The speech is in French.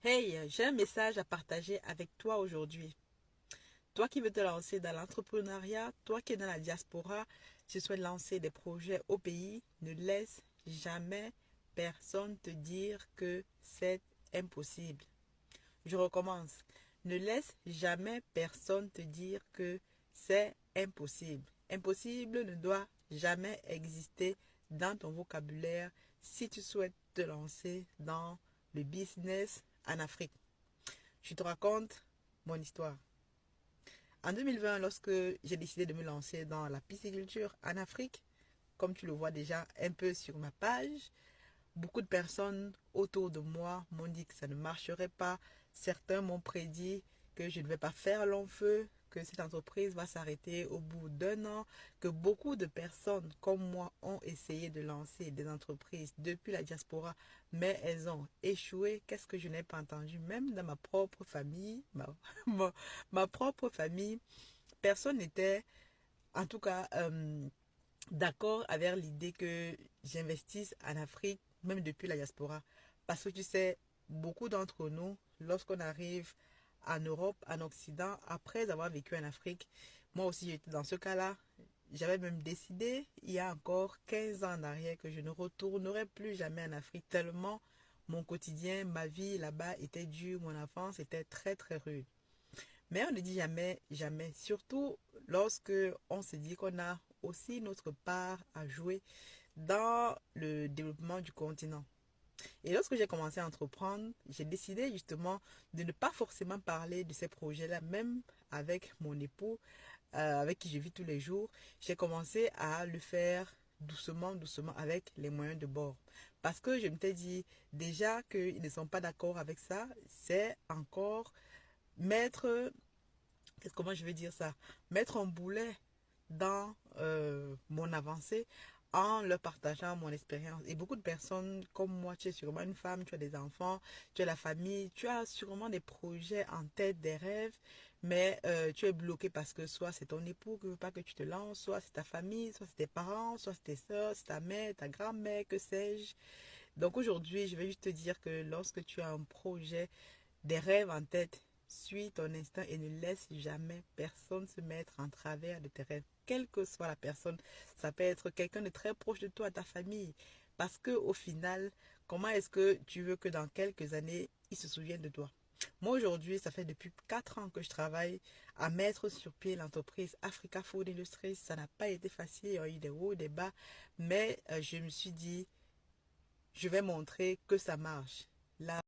Hey, j'ai un message à partager avec toi aujourd'hui. Toi qui veux te lancer dans l'entrepreneuriat, toi qui es dans la diaspora, tu souhaites lancer des projets au pays, ne laisse jamais personne te dire que c'est impossible. Je recommence. Ne laisse jamais personne te dire que c'est impossible. Impossible ne doit jamais exister dans ton vocabulaire si tu souhaites te lancer dans le business en Afrique. Je te raconte mon histoire. En 2020, lorsque j'ai décidé de me lancer dans la pisciculture en Afrique, comme tu le vois déjà un peu sur ma page, beaucoup de personnes autour de moi m'ont dit que ça ne marcherait pas. Certains m'ont prédit que je ne vais pas faire long feu, que cette entreprise va s'arrêter au bout d'un an, que beaucoup de personnes comme moi ont essayé de lancer des entreprises depuis la diaspora, mais elles ont échoué. Qu'est-ce que je n'ai pas entendu? Même dans ma propre famille, ma, ma propre famille, personne n'était, en tout cas, d'accord avec l'idée que j'investisse en Afrique, même depuis la diaspora. Parce que tu sais, beaucoup d'entre nous, lorsqu'on arrive en Europe, en Occident, après avoir vécu en Afrique, moi aussi j'étais dans ce cas-là, j'avais même décidé, il y a encore 15 ans en arrière, que je ne retournerai plus jamais en Afrique, tellement mon quotidien, ma vie là-bas était dure, mon enfance était très très rude. Mais on ne dit jamais, jamais. Surtout lorsque on se dit qu'on a aussi notre part à jouer dans le développement du continent. Et lorsque j'ai commencé à entreprendre, j'ai décidé justement de ne pas forcément parler de ces projets-là, même avec mon époux, avec qui je vis tous les jours. J'ai commencé à le faire doucement, doucement, avec les moyens de bord. Parce que je m'étais dit déjà qu'ils ne sont pas d'accord avec ça, c'est encore mettre, comment je vais dire ça, mettre un boulet dans mon avancée en leur partageant mon expérience. Et beaucoup de personnes comme moi, tu es sûrement une femme, tu as des enfants, tu as la famille, tu as sûrement des projets en tête, des rêves, mais tu es bloqué parce que soit c'est ton époux qui ne veut pas que tu te lances, soit c'est ta famille, soit c'est tes parents, soit c'est tes soeurs, c'est ta mère, ta grand-mère, que sais-je. Donc aujourd'hui, je vais juste te dire que lorsque tu as un projet, des rêves en tête, suis ton instinct et ne laisse jamais personne se mettre en travers de tes rêves, quelle que soit la personne. Ça peut être quelqu'un de très proche de toi, ta famille. Parce que au final, comment est-ce que tu veux que dans quelques années, ils se souviennent de toi? Moi aujourd'hui, ça fait depuis 4 ans que je travaille à mettre sur pied l'entreprise Africa Food Industries. Ça n'a pas été facile, il y a eu des hauts, des bas, mais je me suis dit, je vais montrer que ça marche. Là,